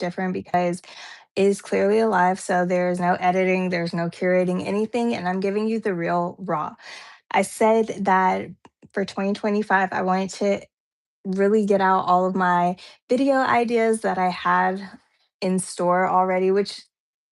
different because it is clearly alive. So there's no editing, there's no curating anything, and I'm giving you the real raw. I said that for 2025, I wanted to really get out all of my video ideas that I had in store already, which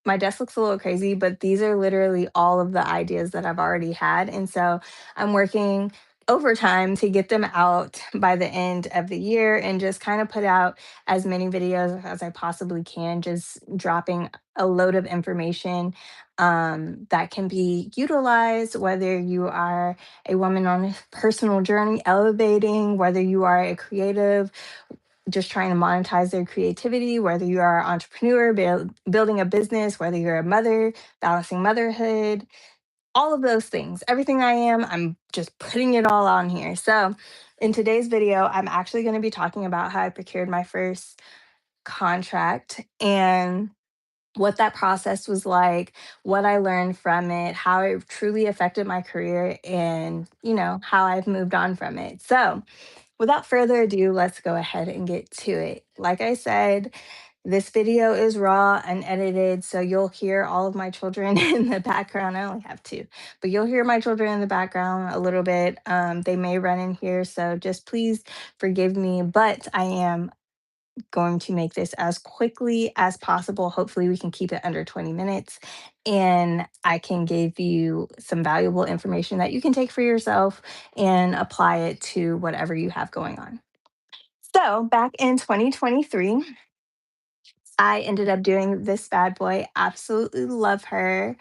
my desk looks a little crazy, but these are literally all of the ideas that I've already had. And so I'm working overtime to get them out by the end of the year and just kind of put out as many videos as I possibly can, just dropping a load of information that can be utilized, whether you are a woman on a personal journey elevating, whether you are a creative just trying to monetize their creativity, whether you are an entrepreneur building a business, whether you're a mother balancing motherhood, all of those things. Everything I am, I'm just putting it all on here. So, in today's video, I'm actually going to be talking about how I procured my first contract and what that process was like, what I learned from it, how it truly affected my career, and, how I've moved on from it. So, without further ado, let's go ahead and get to it. Like I said, this video is raw, unedited, so you'll hear all of my children in the background. I only have two, but you'll hear my children in the background a little bit. They may run in here, so just please forgive me. But I am going to make this as quickly as possible. Hopefully, we can keep it under 20 minutes and I can give you some valuable information that you can take for yourself and apply it to whatever you have going on. So, back in 2023, I ended up doing this bad boy. Absolutely love her.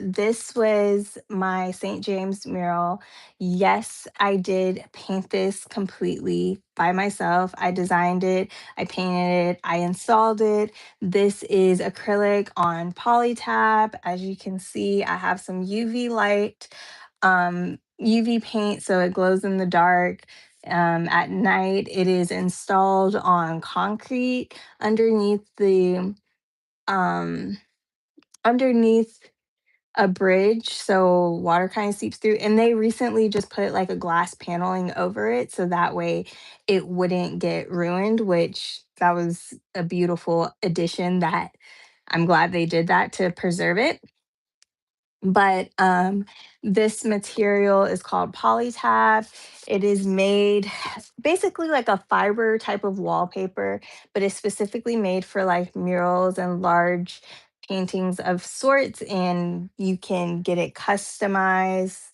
This was my St. James mural. Yes, I did paint this completely by myself. I designed it, I painted it, I installed it. This is acrylic on polytab. As you can see, I have some UV light, UV paint, so it glows in the dark. At night, it is installed on concrete underneath the um underneath a bridge so water kind of seeps through, and they recently just put like a glass paneling over it so that way it wouldn't get ruined, which that was a beautiful addition that I'm glad they did that to preserve it. But this material is called polytab. It is made basically like a fiber type of wallpaper, but it's specifically made for like murals and large paintings of sorts, and you can get it customized.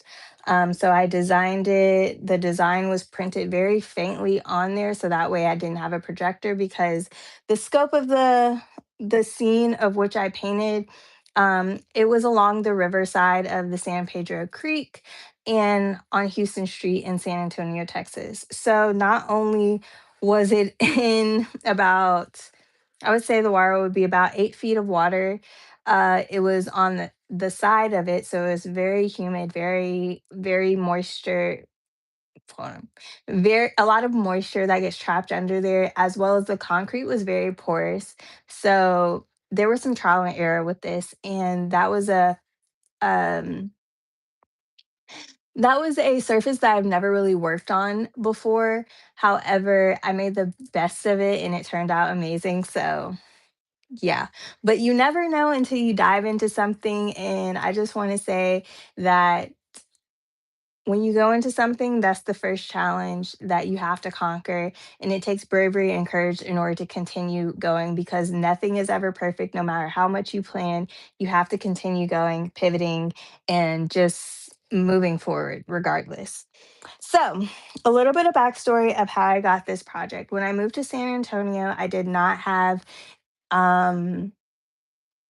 So I designed it. The design was printed very faintly on there, so that way I didn't have a projector because the scope of the scene of which I painted, it was along the riverside of the San Pedro Creek and on Houston Street in San Antonio, Texas. So not only was it in about, I would say the water would be about 8 feet of water. It was on the side of it, so it was very humid, very, very moisture form. Very a lot of moisture that gets trapped under there, as well as the concrete was very porous. So there was some trial and error with this, and um that was a surface that I've never really worked on before. However, I made the best of it and it turned out amazing. So yeah, but you never know until you dive into something. And I just want to say that when you go into something, that's the first challenge that you have to conquer. And it takes bravery and courage in order to continue going because nothing is ever perfect, no matter how much you plan. You have to continue going, pivoting, and just moving forward regardless. So, a little bit of backstory of how I got this project. When I moved to San Antonio, I did not have um,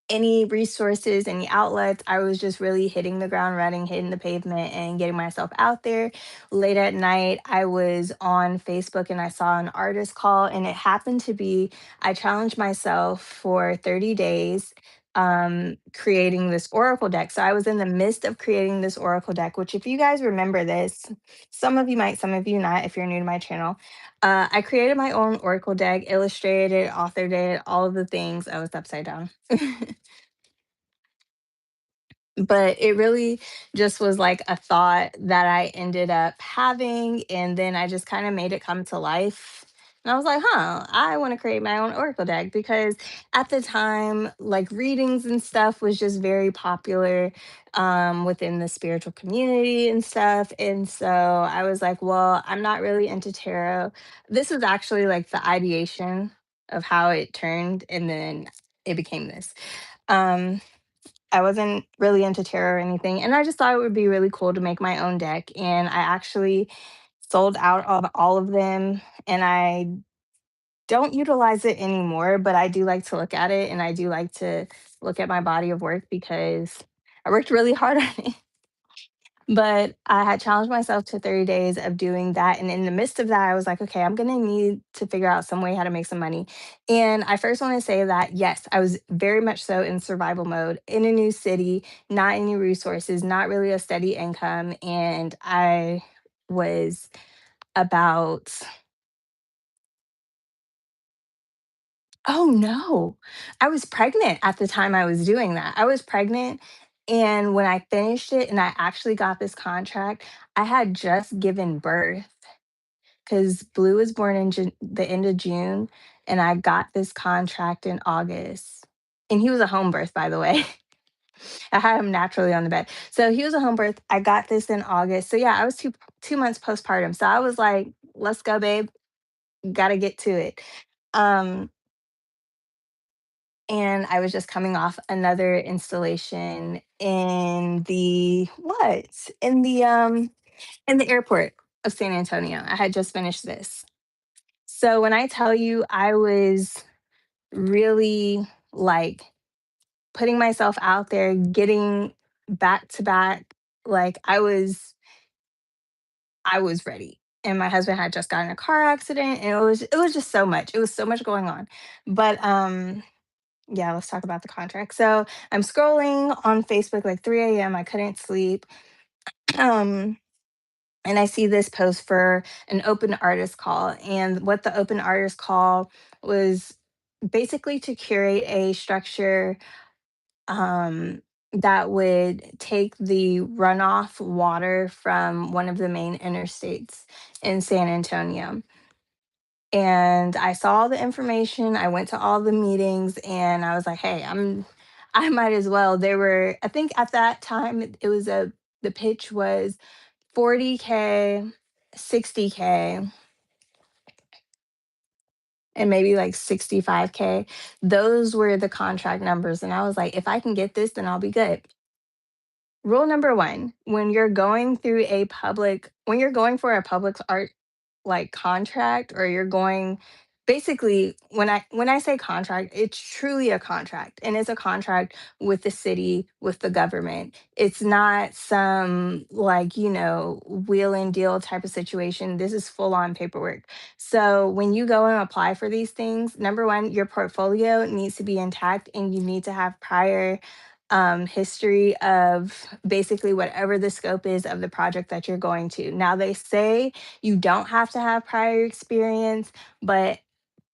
any resources, any outlets. I was just really hitting the ground running, hitting the pavement, and getting myself out there. Late at night, I was on Facebook and I saw an artist call, and it happened to be I challenged myself for 30 days creating this oracle deck. So I was in the midst of creating this oracle deck, which if you guys remember this, some of you might, some of you not if you're new to my channel. I created my own oracle deck, illustrated it, authored it, all of the things. Oh, it's upside down. But it really just was like a thought that I ended up having, and then I just kind of made it come to life. And I was like, huh, I want to create my own Oracle deck because at the time, like readings and stuff was just very popular within the spiritual community and stuff. And so I was like, well, I'm not really into tarot. This was actually like the ideation of how it turned, and then it became this. Um, I wasn't really into tarot or anything, and I just thought it would be really cool to make my own deck. And I actually sold out of all of them, and I don't utilize it anymore, but I do like to look at it, and I do like to look at my body of work because I worked really hard on it. But I had challenged myself to 30 days of doing that. And in the midst of that, I was like, okay, I'm going to need to figure out some way how to make some money. And I first want to say that, yes, I was very much so in survival mode in a new city, not any resources, not really a steady income. And I was about, oh no, I was pregnant at the time I was doing that. I was pregnant. And when I finished it and I actually got this contract, I had just given birth because Blue was born in the end of June, and I got this contract in August. And he was a home birth, by the way. I had him naturally on the bed. So he was a home birth. I got this in August. So yeah, I was 2 months postpartum. So I was like, let's go, babe. Gotta get to it. Um, and I was just coming off another installation in the what? In the airport of San Antonio. I had just finished this. So when I tell you I was really like putting myself out there, getting back to back, like I was ready. And my husband had just gotten in a car accident, and it was just so much. It was so much going on. But yeah, let's talk about the contract. So I'm scrolling on Facebook like 3 a.m. I couldn't sleep. Um and I see this post for an open artist call. And what the open artist call was basically to curate a structure um, that would take the runoff water from one of the main interstates in San Antonio. And I saw all the information. I went to all the meetings, and I was like, hey, I might as well. There were, I think at that time, it was the pitch was 40K, 60K, and maybe like 65K. Those were the contract numbers. And I was like, if I can get this, then I'll be good. Rule number one, when you're going for a public art like contract, or you're going basically, when I say contract, it's truly a contract, and it's a contract with the city, with the government. It's not some like, wheel and deal type of situation. This is full on paperwork. So when you go and apply for these things, number one, your portfolio needs to be intact, and you need to have prior history of basically whatever the scope is of the project that you're going to. Now, they say you don't have to have prior experience, but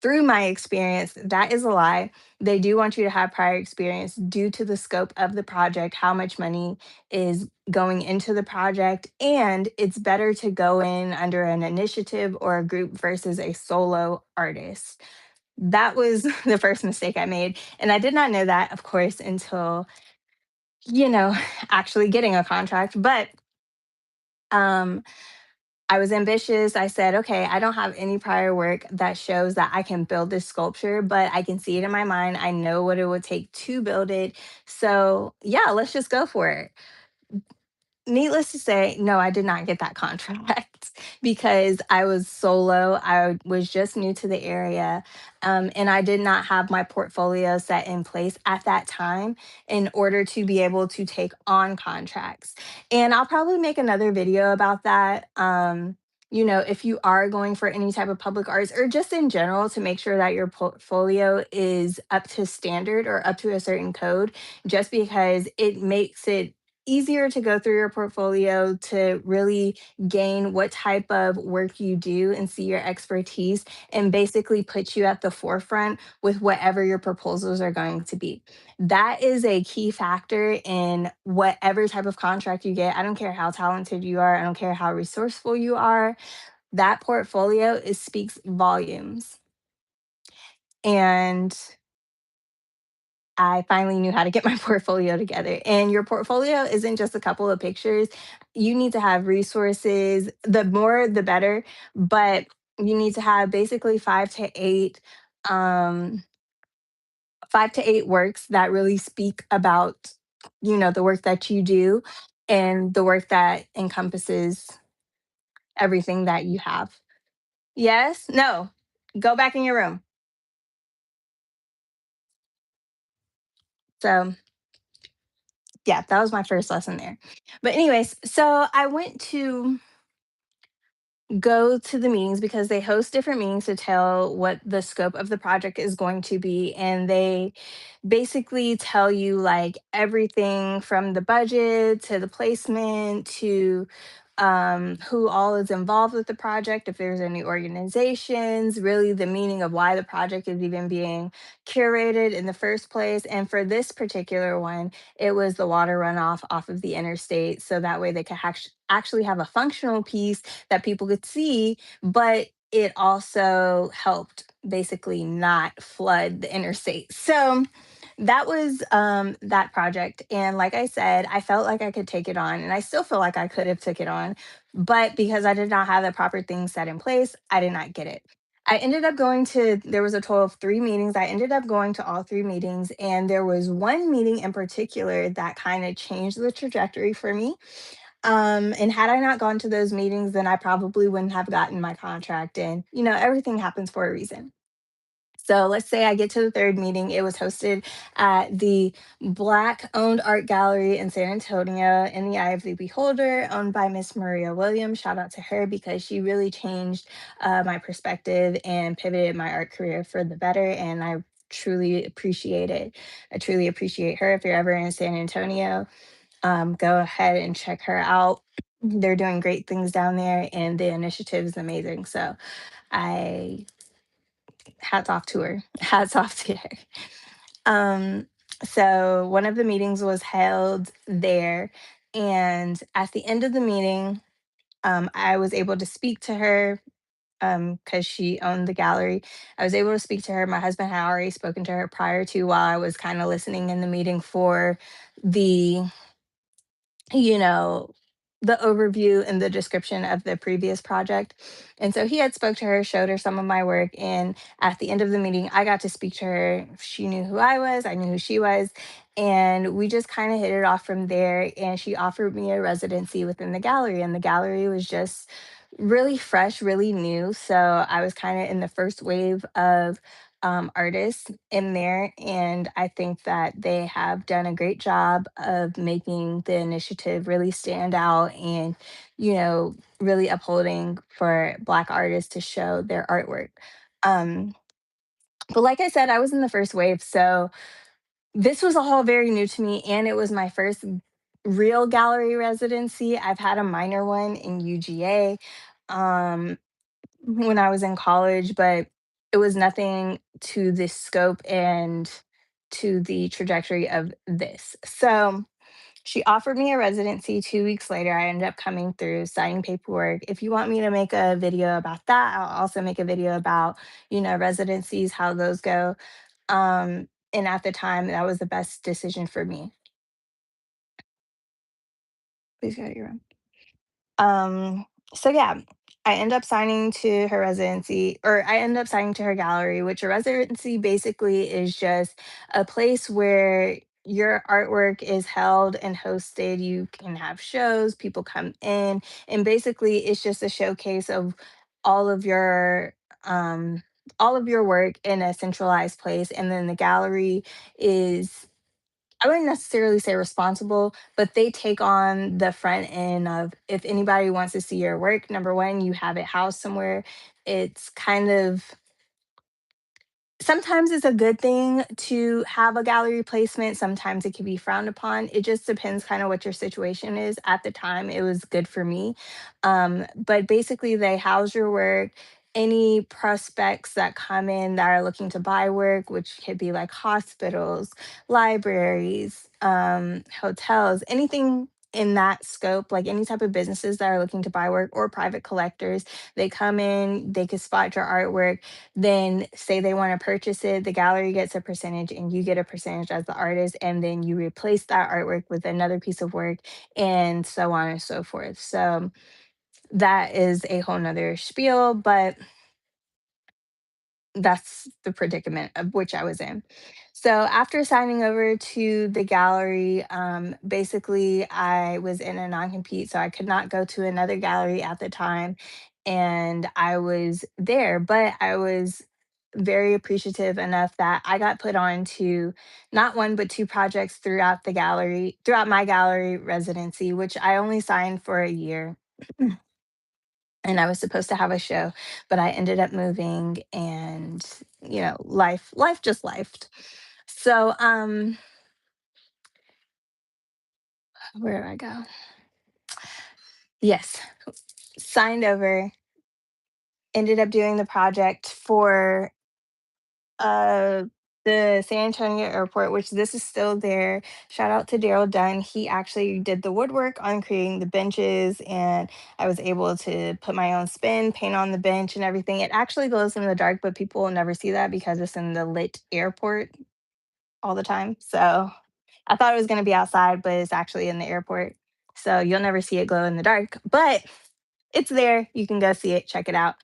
through my experience, that is a lie. They do want you to have prior experience due to the scope of the project, how much money is going into the project, and it's better to go in under an initiative or a group versus a solo artist. That was the first mistake I made. And I did not know that, of course, until you know, actually getting a contract. But um, I was ambitious. I said, okay, I don't have any prior work that shows that I can build this sculpture, but I can see it in my mind. I know what it would take to build it. So, yeah, let's just go for it. Needless to say, no, I did not get that contract because I was solo. I was just new to the area, and I did not have my portfolio set in place at that time in order to be able to take on contracts. And I'll probably make another video about that. If you are going for any type of public arts or just in general to make sure that your portfolio is up to standard or up to a certain code, just because it makes it easier to go through your portfolio to really gain what type of work you do and see your expertise, and basically put you at the forefront with whatever your proposals are going to be. That is a key factor in whatever type of contract you get. I don't care how talented you are, I don't care how resourceful you are. that portfolio is speaks volumes. And I finally knew how to get my portfolio together. And your portfolio isn't just a couple of pictures. You need to have resources. The more, the better. But you need to have basically um, 5 to 8 works that really speak about, the work that you do and the work that encompasses everything that you have. Yes? No. Go back in your room. So, yeah, that was my first lesson there. But anyways, so I went to go to the meetings because they host different meetings to tell what the scope of the project is going to be, and they basically tell you like everything from the budget to the placement to who all is involved with the project, if there's any organizations, really the meaning of why the project is even being curated in the first place. And for this particular one, it was the water runoff off of the interstate. So that way they could actually have a functional piece that people could see, but it also helped basically not flood the interstate. So that was that project, and like I said, I felt like I could take it on, and I still feel like I could have took it on, but because I did not have the proper things set in place, I did not get it. I ended up going to There was a total of 3 meetings. I ended up going to all 3 meetings, and there was one meeting in particular that kind of changed the trajectory for me. And had I not gone to those meetings, then I probably wouldn't have gotten my contract. And everything happens for a reason. So let's say I get to the third meeting. It was hosted at the Black owned art gallery in San Antonio in the Eye of the Beholder, owned by Miss Maria Williams. Shout out to her because she really changed my perspective and pivoted my art career for the better. And I truly appreciate it. I truly appreciate her. If you're ever in San Antonio, go ahead and check her out. They're doing great things down there, and the initiative is amazing. So I hats off to her. Hats off to her. Um, so one of the meetings was held there, and at the end of the meeting, I was able to speak to her because she owned the gallery. I was able to speak to her. My husband had already spoken to her prior to, while I was kind of listening in the meeting for the you know, the overview and the description of the previous project. And so he had spoke to her, showed her some of my work, and at the end of the meeting, I got to speak to her. She knew who I was, I knew who she was, and we just kind of hit it off from there. And she offered me a residency within the gallery, and the gallery was just really fresh, really new. So I was kind of in the first wave of artists in there. And I think that they have done a great job of making the initiative really stand out and, really upholding for Black artists to show their artwork. Um, but like I said, I was in the first wave. So this was all very new to me. And it was my first real gallery residency. I've had a minor one in UGA. Um, when I was in college, but it was nothing to this scope and to the trajectory of this. So she offered me a residency 2 weeks later. I ended up coming through, signing paperwork. If you want me to make a video about that, I'll also make a video about, residencies, how those go. And at the time, that was the best decision for me. Please go to your room. Um, so yeah, I end up signing to her residency, or I end up signing to her gallery, which a residency basically is just a place where your artwork is held and hosted. You can have shows, people come in, and basically it's just a showcase of all of your um all of your work in a centralized place. And then the gallery is, I wouldn't necessarily say responsible, but they take on the front end of, if anybody wants to see your work, number one, you have it housed somewhere. It's kind of, sometimes it's a good thing to have a gallery placement. Sometimes it can be frowned upon. It just depends kind of what your situation is. At the time, it was good for me. But basically, they house your work. Any prospects that come in that are looking to buy work, which could be like hospitals, libraries, hotels, anything. in that scope, like any type of businesses that are looking to buy work or private collectors, they come in, they could spot your artwork, then say they want to purchase it, the gallery gets a percentage and you get a percentage as the artist, and then you replace that artwork with another piece of work and so on and so forth. So that is a whole nother spiel, but that's the predicament of which I was in. So after signing over to the gallery, basically I was in a non-compete, so I could not go to another gallery at the time, and I was there. But I was very appreciative enough that I got put on to not one but two projects throughout the gallery, throughout my gallery residency, which I only signed for a year. And I was supposed to have a show, but I ended up moving and, life just lifed. So, where do I go? Yes, signed over, ended up doing the project for uh the San Antonio airport, which this is still there. Shout out to Daryl Dunn. He actually did the woodwork on creating the benches, and I was able to put my own spin, paint on the bench and everything. It actually glows in the dark, but people will never see that because it's in the lit airport all the time. So I thought it was going to be outside, but it's actually in the airport. So you'll never see it glow in the dark, but it's there. You can go see it, check it out.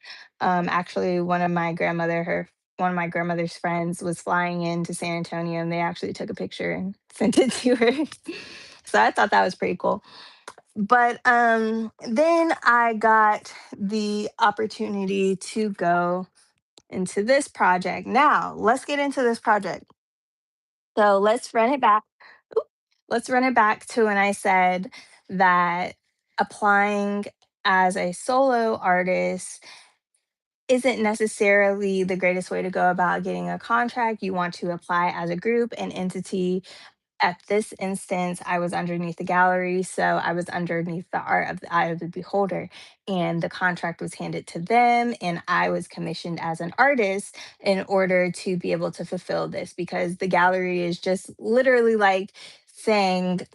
Actually, one of my grandmother's friends was flying into San Antonio, and they actually took a picture and sent it to her. So I thought that was pretty cool. But then I got the opportunity to go into this project. Now, let's get into this project. So let's run it back. Oop. Let's run it back to when I said that applying as a solo artist isn't necessarily the greatest way to go about getting a contract. You want to apply as a group, an entity. At this instance, I was underneath the gallery, so I was underneath the art of the eye of the beholder, and the contract was handed to them, and I was commissioned as an artist in order to be able to fulfill this because the gallery is just literally like saying,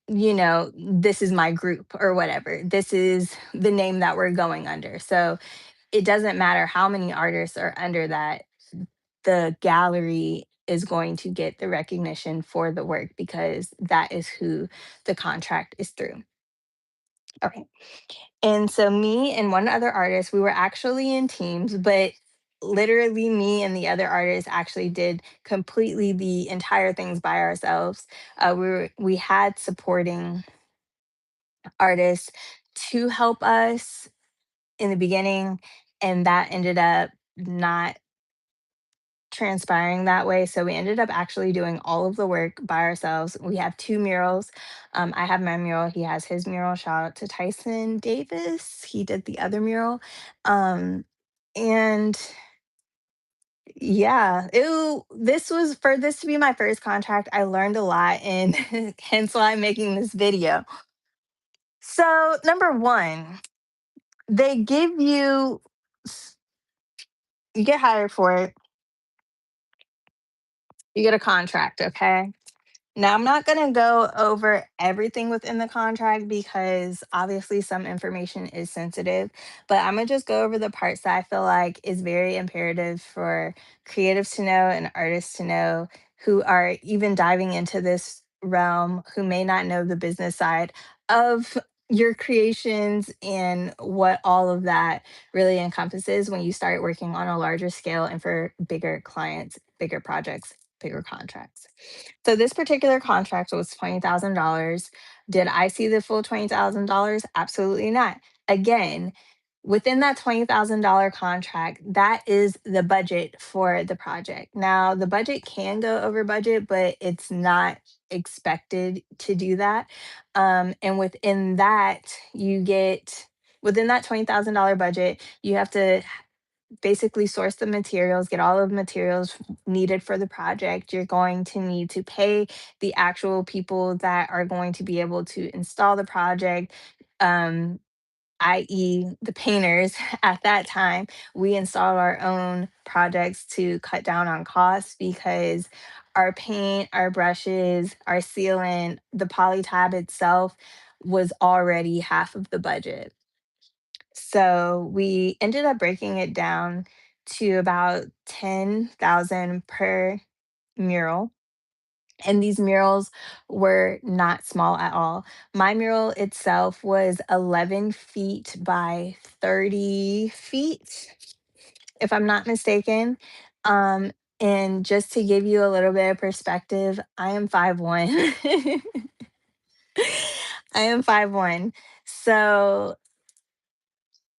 this is my group or whatever. This is the name that we're going under. So it doesn't matter how many artists are under that, the gallery is going to get the recognition for the work because that is who the contract is through. Okay. And so me and one other artist, we were actually in teams, but literally me and the other artist actually did completely the entire things by ourselves. We had supporting artists to help us in the beginning, and that ended up not transpiring that way. So we ended up actually doing all of the work by ourselves. We have two murals. I have my mural. He has his mural. Shout out to Tyson Davis. He did the other mural. And yeah, this was for this to be my first contract. I learned a lot, and hence why I'm making this video. So, number one, they give you, you get hired for it, you get a contract, okay? Now, I'm not going to go over everything within the contract because obviously some information is sensitive, but I'm going to just go over the parts that I feel like is very imperative for creatives to know and artists to know who are even diving into this realm, who may not know the business side of your creations and what all of that really encompasses when you start working on a larger scale and for bigger clients, bigger projects, bigger contracts. So this particular contract was $20,000. Did I see the full $20,000? Absolutely not. Again, within that $20,000 contract, that is the budget for the project. Now, the budget can go over budget, but it's not expected to do that. And within that $20,000 budget, you have to basically source the materials, get all of the materials needed for the project. You're going to need to pay the actual people that are going to be able to install the project, um, i.e., the painters. At that time, we installed our own projects to cut down on costs because our paint, our brushes, our sealant, the poly tab itself. was already half of the budget. So we ended up breaking it down to about 10,000 per mural. And these murals were not small at all. My mural itself was 11 feet by 30 feet, if I'm not mistaken. Um, and just to give you a little bit of perspective, I am 5'1". I am 5'1". So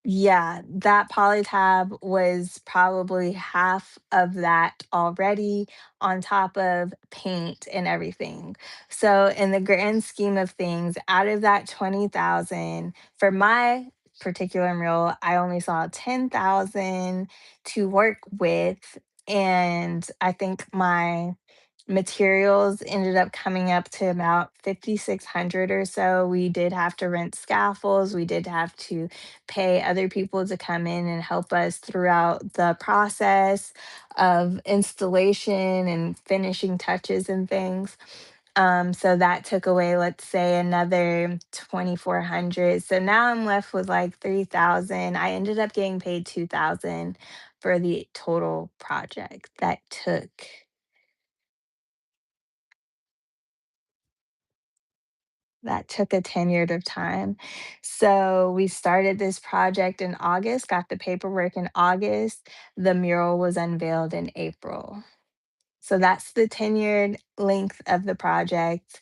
yeah, that polytab was probably half of that already on top of paint and everything. So in the grand scheme of things, out of that 20,000, for my particular mural, I only saw 10,000 to work with. And I think my materials ended up coming up to about 5,600 or so. We did have to rent scaffolds. We did have to pay other people to come in and help us throughout the process of installation and finishing touches and things. So that took away, let's say, another 2,400. So now I'm left with like 3,000. I ended up getting paid 2,000 for the total project that took a tenured of time. So we started this project in August, got the paperwork in August. The mural was unveiled in April. So that's the tenured length of the project.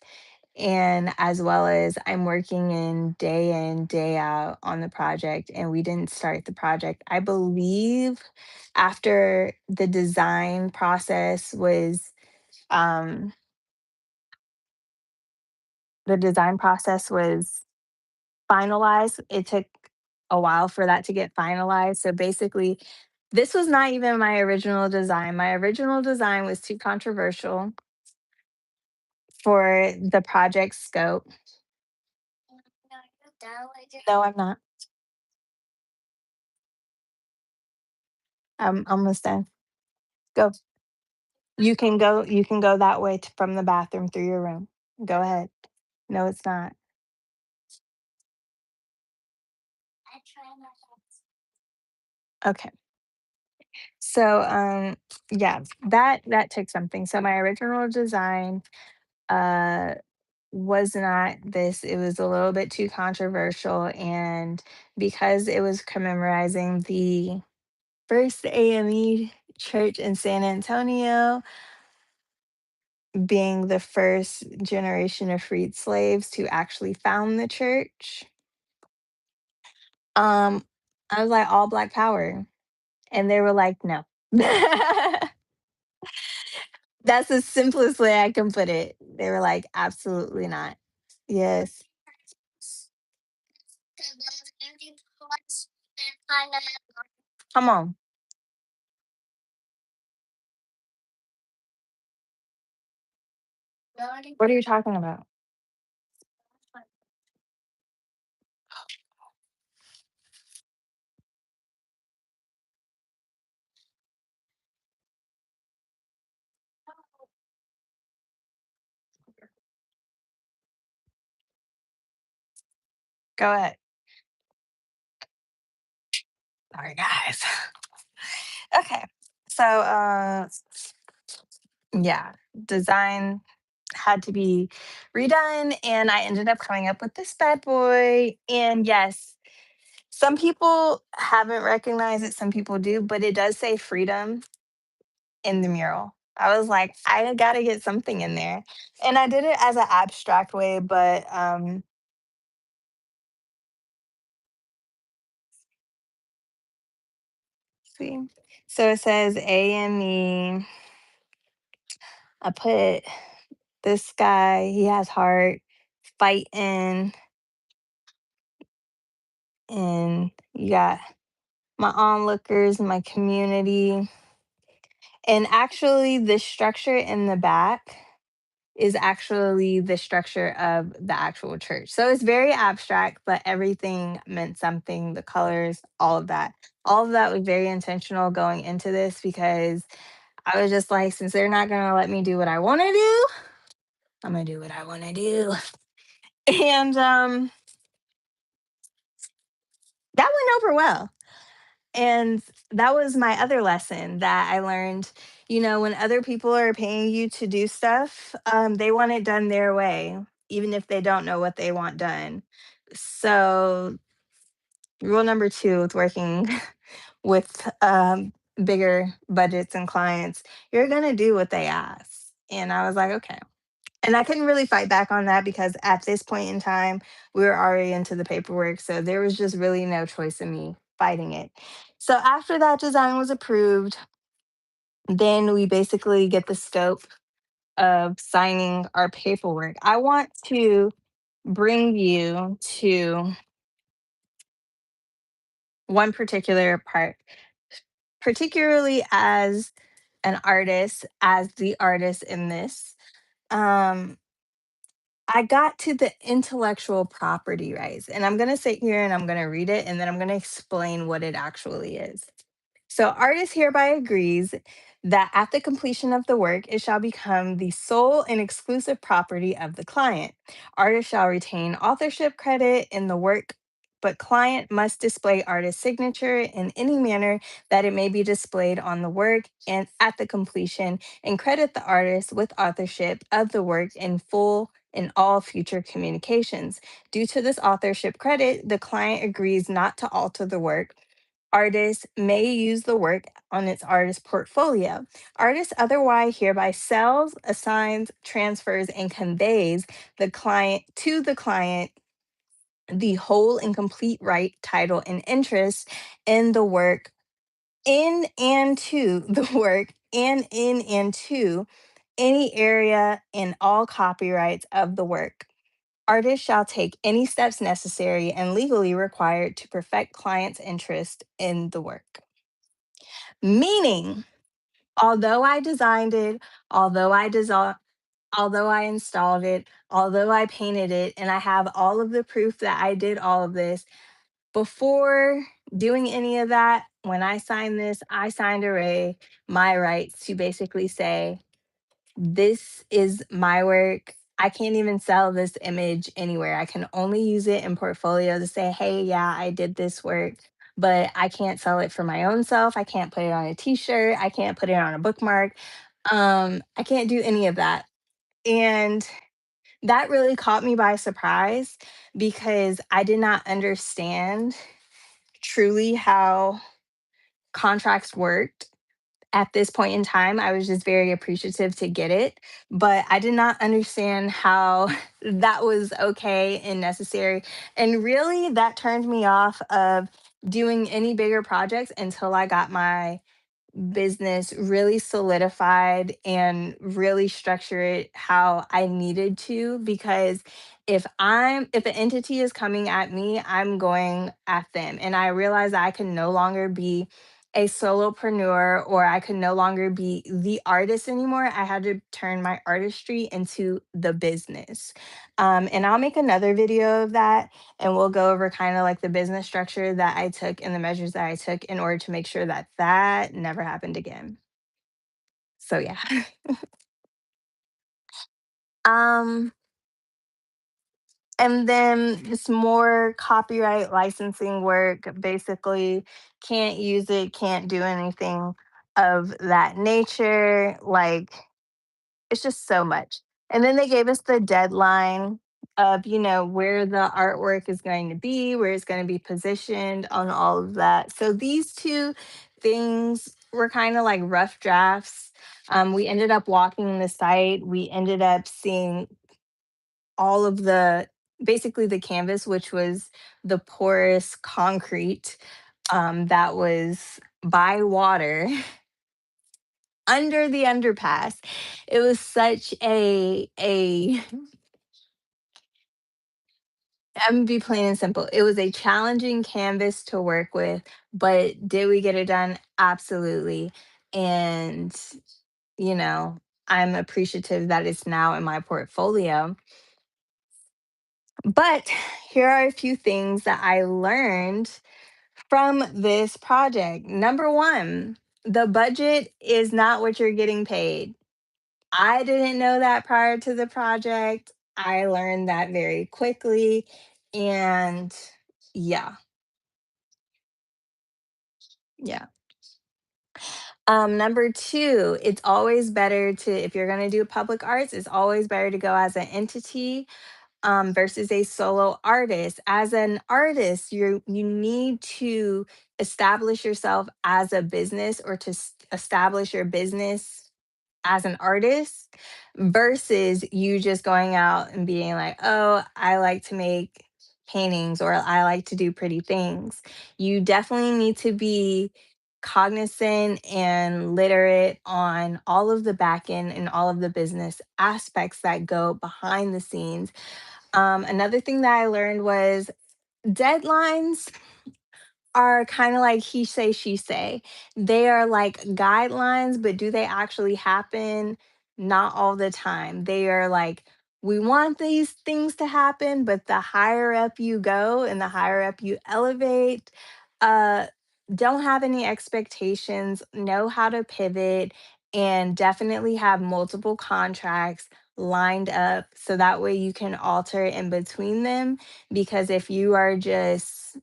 And as well as I'm working in, day out on the project, and we didn't start the project, I believe, after um, the design process was finalized. It took a while for that to get finalized. So basically, this was not even my original design. My original design was too controversial for the project scope. No, I'm not. I'm almost done. Go. You can go that way from the bathroom through your room. Go ahead. No, it's not. Okay. So yeah, that took something. So my original design uh was not this. It was a little bit too controversial, and because it was commemorizing the first AME church in San Antonio, being the first generation of freed slaves to actually found the church, um, I was like, "All Black power," and they were like, "No." That's the simplest way I can put it. They were like, "Absolutely not." Yes. Come on. What are you talking about? Go ahead. Sorry, guys. Okay. So, yeah, design had to be redone, and I ended up coming up with this bad boy. And yes, some people haven't recognized it, some people do, but it does say freedom in the mural. I was like, I gotta get something in there. And I did it as an abstract way, but see. So it says AME. I put this guy, he has heart, fighting, and you got my onlookers, my community. And actually, the structure in the back is actually the structure of the actual church. So it's very abstract, but everything meant something. The colors, all of that. All of that was very intentional going into this because I was just like, since they're not going to let me do what I want to do, I'm going to do what I want to do. And that went over well. And that was my other lesson that I learned. When other people are paying you to do stuff, they want it done their way, even if they don't know what they want done. So, rule number two with working with bigger budgets and clients, you're going to do what they ask. And I was like, okay. And I couldn't really fight back on that because at this point in time, we were already into the paperwork. So there was just really no choice in me fighting it. So after that design was approved, then we basically get the scope of signing our paperwork. I want to bring you to one particular part, particularly as an artist, as the artist in this. Um, I got to the intellectual property rights, and I'm going to sit here and I'm going to read it and then I'm going to explain what it actually is. So, artist hereby agrees that at the completion of the work, it shall become the sole and exclusive property of the client. Artist shall retain authorship credit in the work, but client must display artist signature in any manner that it may be displayed on the work and at the completion, and credit the artist with authorship of the work in full in all future communications. Due to this authorship credit, the client agrees not to alter the work. Artists may use the work on its artist portfolio. Artist otherwise hereby sells, assigns, transfers, and conveys the client the whole and complete right, title, and interest in the work, in and to the work, and in and to any area in all copyrights of the work. Artists shall take any steps necessary and legally required to perfect client's interest in the work. Meaning, although I designed it, although I desi- although I installed it, although I painted it, and I have all of the proof that I did all of this, before doing any of that, when I signed this, I signed away my rights to basically say, this is my work. I can't even sell this image anywhere. I can only use it in portfolio to say, hey, yeah, I did this work, but I can't sell it for my own self. I can't put it on a t-shirt. I can't put it on a bookmark. I can't do any of that. And that really caught me by surprise because I did not understand truly how contracts worked at this point in time. I was just very appreciative to get it, but I did not understand how that was okay and necessary. And really, that turned me off of doing any bigger projects until I got my business really solidified and really structure it how I needed to, because if an entity is coming at me, I'm going at them. And I realized I can no longer be a solopreneur, or I could no longer be the artist anymore. I had to turn my artistry into the business. And I'll make another video of that, and we'll go over kind of like the business structure that I took and the measures that I took in order to make sure that that never happened again. So yeah. um and then just more copyright licensing work, basically can't use it, can't do anything of that nature, like it's just so much. And then they gave us the deadline of, where the artwork is going to be, where it's going to be positioned on all of that. So these two things were kind of like rough drafts. We ended up walking the site. We ended up seeing all of basically the canvas, which was the porous concrete that was by water under the underpass. It was such a I'm gonna be plain and simple. It was a challenging canvas to work with, but did we get it done? Absolutely. And, you know, I'm appreciative that it's now in my portfolio. But here are a few things that I learned from this project. Number one, the budget is not what you're getting paid. I didn't know that prior to the project. I learned that very quickly. And yeah, yeah. Number two, it's always better to, if you're going to do public arts, it's always better to go as an entity versus a solo artist. As an artist, you need to establish yourself as a business, or to establish your business as an artist, versus you just going out and being like, oh, I like to make paintings, or I like to do pretty things. You definitely need to be cognizant and literate on all of the back end and all of the business aspects that go behind the scenes. Another thing that I learned was deadlines are kind of like he say, she say. They are like guidelines, but do they actually happen? Not all the time. They are like, we want these things to happen, but the higher up you go and the higher up you elevate, uh, don't have any expectations, know how to pivot, and definitely have multiple contracts lined up so that way you can alter in between them. Because if you are just,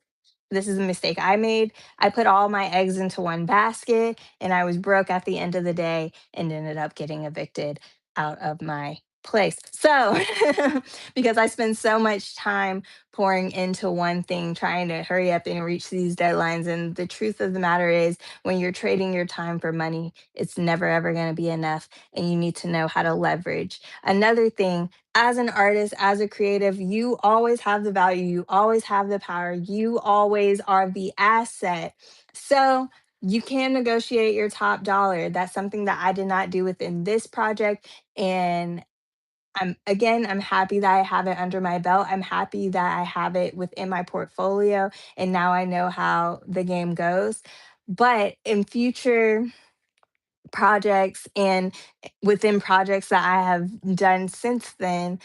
this is a mistake I made. I put all my eggs into one basket and I was broke at the end of the day and ended up getting evicted out of my place. So, because I spend so much time pouring into one thing, trying to hurry up and reach these deadlines. And the truth of the matter is, when you're trading your time for money, it's never ever going to be enough. And you need to know how to leverage. Another thing, as an artist, as a creative, you always have the value, you always have the power, you always are the asset. So you can negotiate your top dollar. That's something that I did not do within this project. And I'm happy that I have it under my belt. I'm happy that I have it within my portfolio. And now I know how the game goes. But in future projects and within projects that I have done since then,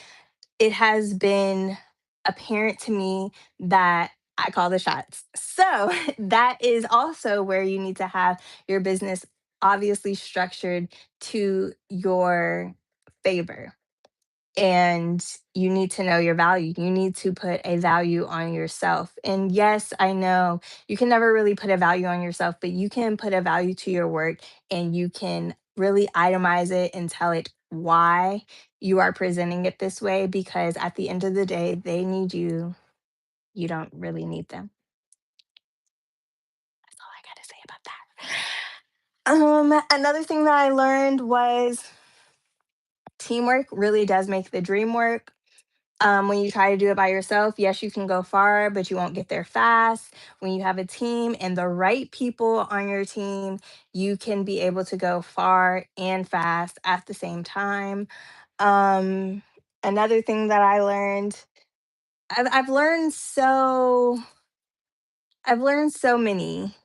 it has been apparent to me that I call the shots. So that is also where you need to have your business obviously structured to your favor. And you need to know your value. You need to put a value on yourself. And yes, I know you can never really put a value on yourself, but you can put a value to your work, and you can really itemize it and tell it why you are presenting it this way, because at the end of the day, they need you. You don't really need them. That's all I got to say about that. Another thing that I learned was teamwork really does make the dream work. When you try to do it by yourself, yes, you can go far, but you won't get there fast. When you have a team and the right people on your team, you can be able to go far and fast at the same time. Um, Another thing that I learned, I've learned so I've learned so many.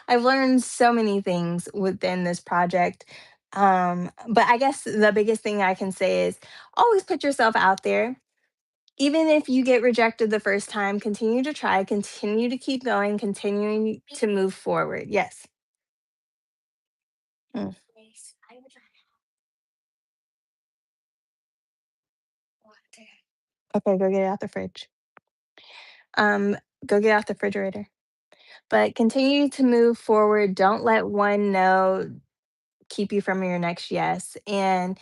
I've learned so many things within this project. But I guess the biggest thing I can say is always put yourself out there. Even if you get rejected the first time, continue to try, continue to keep going, continuing to move forward. Yes. Mm. Okay, go get it out the fridge. Um, go get out the refrigerator. But continue to move forward. Don't let one no keep you from your next yes. And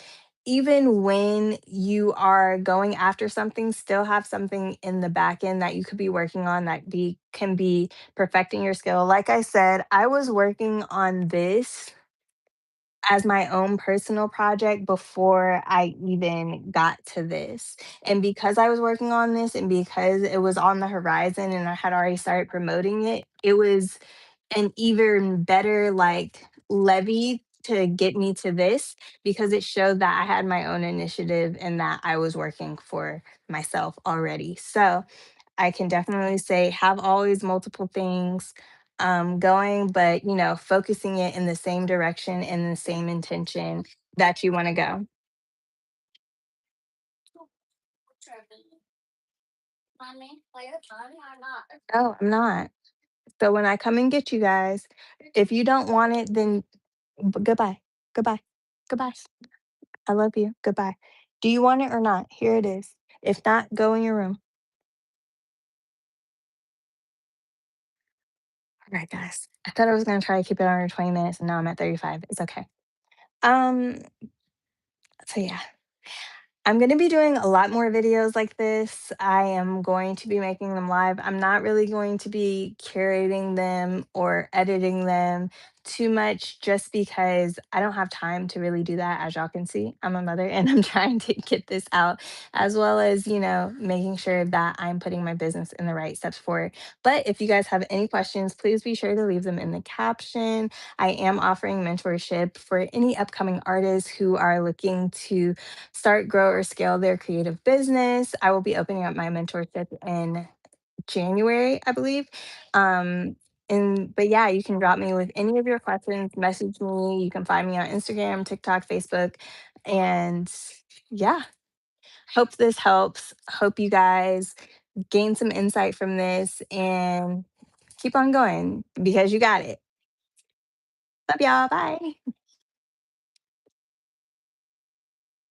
even when you are going after something, still have something in the back end that you could be working on that be can be perfecting your skill. Like I said, I was working on this as my own personal project before I even got to this. And because I was working on this and because it was on the horizon and I had already started promoting it, it was an even better like levy to get me to this, because it showed that I had my own initiative and that I was working for myself already. So I can definitely say have always multiple things going, but focusing it in the same direction and the same intention that you want to go. Oh, I'm not. So when I come and get you guys, if you don't want it, then goodbye. Goodbye. Goodbye. I love you. Goodbye. Do you want it or not? Here it is. If not, go in your room. All right, guys. I thought I was gonna try to keep it under 20 minutes, and now I'm at 35. It's okay. Um, so yeah. I'm going to be doing a lot more videos like this. I am going to be making them live. I'm not really going to be curating them or editing them too much just because I don't have time to really do that. As y'all can see, I'm a mother and I'm trying to get this out, as well as, making sure that I'm putting my business in the right steps forward. But if you guys have any questions, please be sure to leave them in the caption. I am offering mentorship for any upcoming artists who are looking to start, grow, or scale their creative business. I will be opening up my mentorship in January, I believe. Um, but yeah, you can drop me with any of your questions, message me. You can find me on Instagram, TikTok, Facebook. And yeah, hope this helps. Hope you guys gain some insight from this and keep on going because you got it. Love y'all. Bye.